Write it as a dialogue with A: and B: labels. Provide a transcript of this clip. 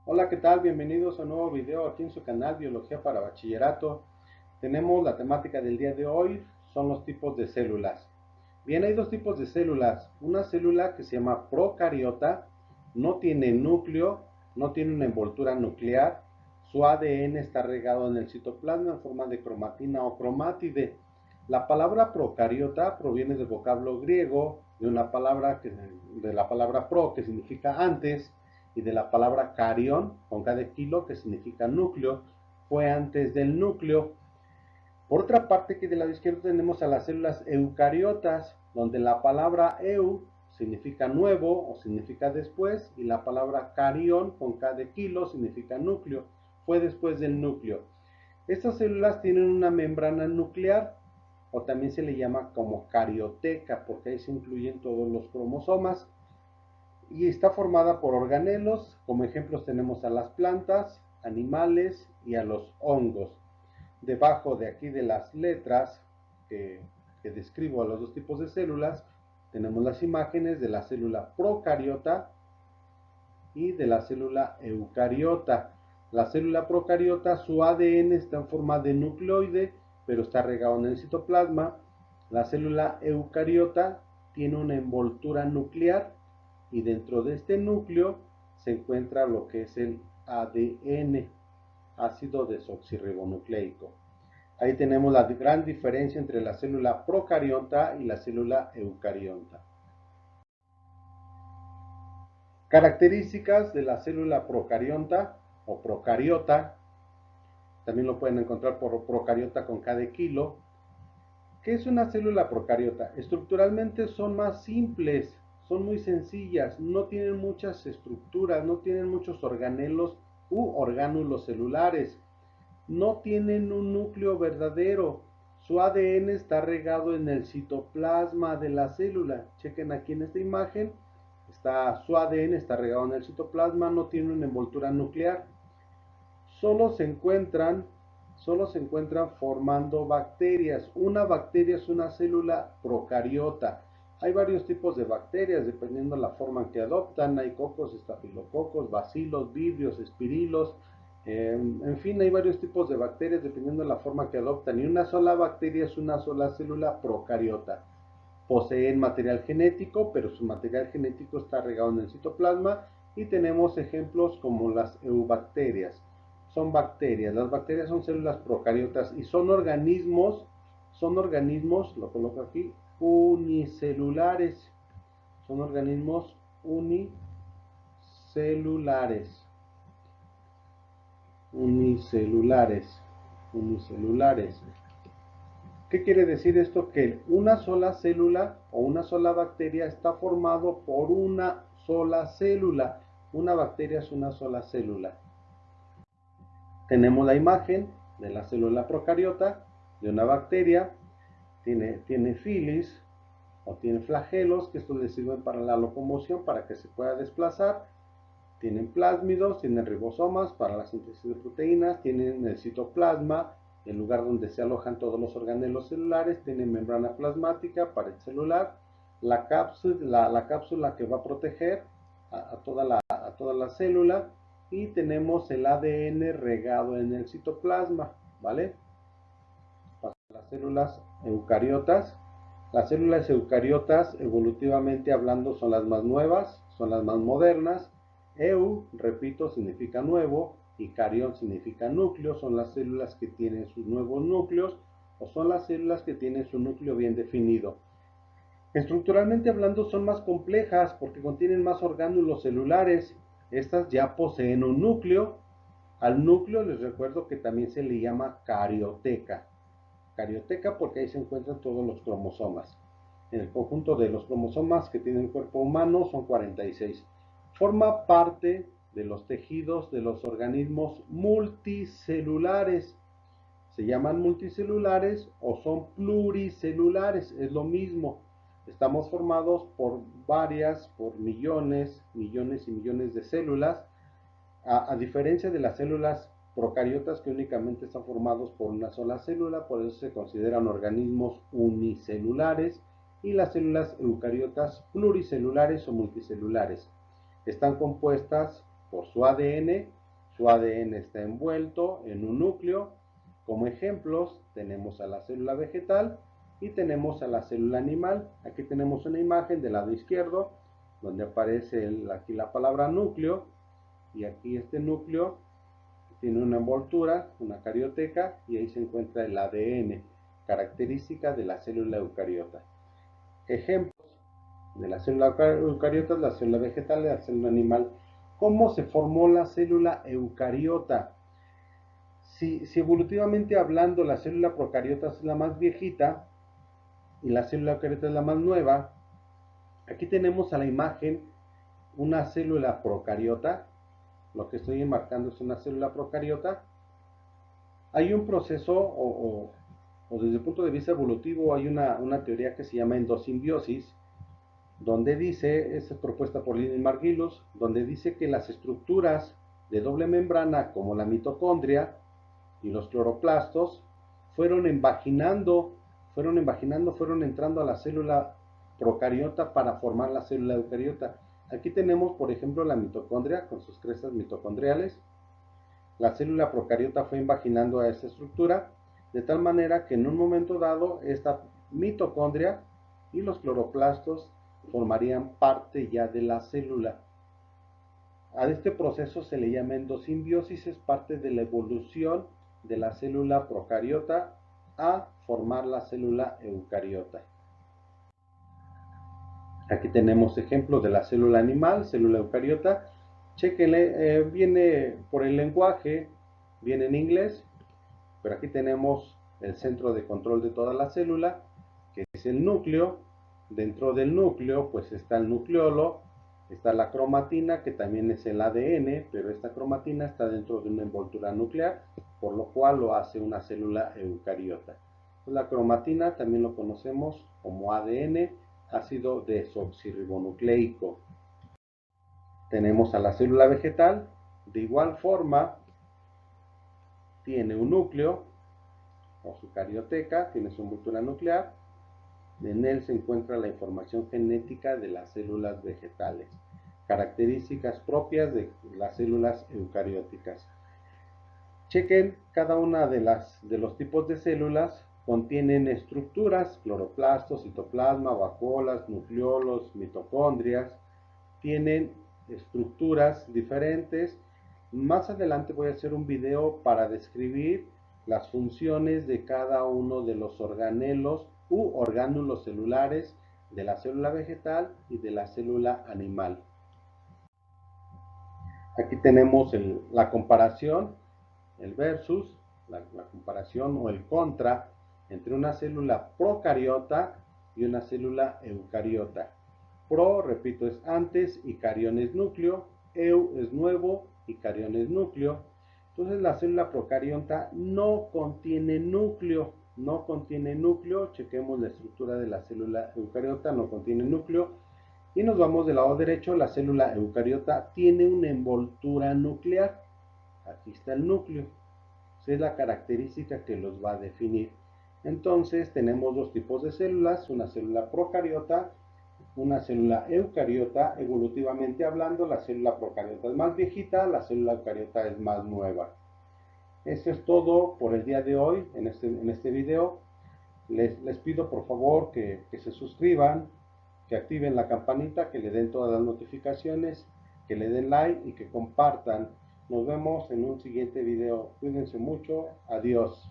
A: Hola, ¿qué tal? Bienvenidos a un nuevo video aquí en su canal Biología para Bachillerato. Tenemos la temática del día de hoy, son los tipos de células. Bien, hay dos tipos de células. Una célula que se llama procariota, no tiene núcleo, no tiene una envoltura nuclear, su ADN está regado en el citoplasma en forma de cromatina o cromátide. La palabra procariota proviene del vocablo griego de la palabra pro, que significa antes, y de la palabra carión, con cada kilo, que significa núcleo, fue antes del núcleo. Por otra parte, aquí del lado izquierdo tenemos a las células eucariotas, donde la palabra eu significa nuevo o significa después, y la palabra carión, con cada kilo, significa núcleo, fue después del núcleo. Estas células tienen una membrana nuclear, o también se le llama como carioteca, porque ahí se incluyen todos los cromosomas, y está formada por organelos. Como ejemplos tenemos a las plantas, animales y a los hongos. Debajo de aquí de las letras que, que describo a los dos tipos de células, tenemos las imágenes de la célula procariota y de la célula eucariota. La célula procariota, su ADN está en forma de nucleoide, pero está regado en el citoplasma. La célula eucariota tiene una envoltura nuclear y dentro de este núcleo se encuentra lo que es el ADN, ácido desoxirribonucleico. Ahí tenemos la gran diferencia entre la célula procariota y la célula eucariota. Características de la célula procariota o procariota, también lo pueden encontrar por procariota con cada kilo. ¿Qué es una célula procariota? Estructuralmente son más simples, son muy sencillas, no tienen muchas estructuras, no tienen muchos organelos u orgánulos celulares, no tienen un núcleo verdadero. Su ADN está regado en el citoplasma de la célula. Chequen aquí en esta imagen, su ADN está regado en el citoplasma, no tiene una envoltura nuclear. Solo se encuentran, solo se encuentran formando bacterias. Una bacteria es una célula procariota. Hay varios tipos de bacterias dependiendo de la forma en que adoptan. Hay cocos, estafilococos, bacilos, vibrios, espirilos. En fin, hay varios tipos de bacterias dependiendo de la forma que adoptan. Y una sola bacteria es una sola célula procariota. Poseen material genético, pero su material genético está regado en el citoplasma. Y tenemos ejemplos como las eubacterias. Son bacterias. Las bacterias son células procariotas y son organismos, lo coloco aquí, unicelulares. Son organismos unicelulares. Unicelulares. Unicelulares. ¿Qué quiere decir esto? Que una sola célula o una sola bacteria está formado por una sola célula. Una bacteria es una sola célula. Tenemos la imagen de la célula procariota de una bacteria. Tiene filis o tiene flagelos, que estos le sirven para la locomoción, para que se pueda desplazar. Tienen plásmidos, tienen ribosomas para la síntesis de proteínas, tienen el citoplasma, el lugar donde se alojan todos los organelos celulares, tienen membrana plasmática, pared celular, la cápsula que va a proteger a toda la célula, y tenemos el ADN regado en el citoplasma, ¿vale? Para las células eucariotas. Las células eucariotas, evolutivamente hablando, son las más nuevas, son las más modernas. Eu, repito, significa nuevo, y carión significa núcleo. Son las células que tienen sus nuevos núcleos, o son las células que tienen su núcleo bien definido. Estructuralmente hablando, son más complejas porque contienen más orgánulos celulares. Estas ya poseen un núcleo. Al núcleo les recuerdo que también se le llama carioteca. Carioteca porque ahí se encuentran todos los cromosomas. En el conjunto de los cromosomas que tiene el cuerpo humano son 46. Forma parte de los tejidos de los organismos multicelulares. Se llaman multicelulares o son pluricelulares, es lo mismo. Estamos formados por millones, millones y millones de células, a diferencia de las células procariotas, que únicamente están formados por una sola célula, por eso se consideran organismos unicelulares, y las células eucariotas pluricelulares o multicelulares. Están compuestas por su ADN. Su ADN está envuelto en un núcleo. Como ejemplos tenemos a la célula vegetal y tenemos a la célula animal. Aquí tenemos una imagen del lado izquierdo donde aparece aquí la palabra núcleo, y aquí este núcleo tiene una envoltura, una carioteca, y ahí se encuentra el ADN, característica de la célula eucariota. Ejemplos de la célula eucariota: la célula vegetal y la célula animal. ¿Cómo se formó la célula eucariota? Si evolutivamente hablando la célula procariota es la más viejita y la célula eucariota es la más nueva, aquí tenemos a la imagen una célula procariota. Lo que estoy enmarcando es una célula procariota. Hay un proceso, o desde el punto de vista evolutivo, hay una teoría que se llama endosimbiosis, donde dice, es propuesta por Lynn Margulis, donde dice que las estructuras de doble membrana, como la mitocondria y los cloroplastos, fueron entrando a la célula procariota para formar la célula eucariota. Aquí tenemos, por ejemplo, la mitocondria con sus crestas mitocondriales. La célula procariota fue invaginando a esta estructura, de tal manera que en un momento dado esta mitocondria y los cloroplastos formarían parte ya de la célula. A este proceso se le llama endosimbiosis, es parte de la evolución de la célula procariota a formar la célula eucariota. Aquí tenemos ejemplos de la célula animal, célula eucariota. Chequenle, viene por el lenguaje, viene en inglés, pero aquí tenemos el centro de control de toda la célula, que es el núcleo. Dentro del núcleo pues está el nucleolo, está la cromatina, que también es el ADN, pero esta cromatina está dentro de una envoltura nuclear, por lo cual lo hace una célula eucariota. La cromatina también lo conocemos como ADN, ácido desoxirribonucleico. Tenemos a la célula vegetal. De igual forma tiene un núcleo o su carioteca, tiene su envoltura nuclear. En él se encuentra la información genética de las células vegetales, características propias de las células eucarióticas. Chequen, cada una de los tipos de células contienen estructuras: cloroplastos, citoplasma, vacuolas, nucleolos, mitocondrias. Tienen estructuras diferentes. Más adelante voy a hacer un video para describir las funciones de cada uno de los organelos u orgánulos celulares de la célula vegetal y de la célula animal. Aquí tenemos la comparación, el versus, la comparación o el contra entre una célula procariota y una célula eucariota. Pro, repito, es antes y carión es núcleo, eu es nuevo y carión es núcleo. Entonces la célula procariota no contiene núcleo, chequemos la estructura de la célula eucariota, no contiene núcleo. Y nos vamos del lado derecho, la célula eucariota tiene una envoltura nuclear, aquí está el núcleo, esa es la característica que los va a definir. Entonces tenemos dos tipos de células, una célula procariota, una célula eucariota. Evolutivamente hablando, la célula procariota es más viejita, la célula eucariota es más nueva. Eso es todo por el día de hoy en este video. Les pido por favor que se suscriban, que activen la campanita, que le den todas las notificaciones, que le den like y que compartan. Nos vemos en un siguiente video. Cuídense mucho. Adiós.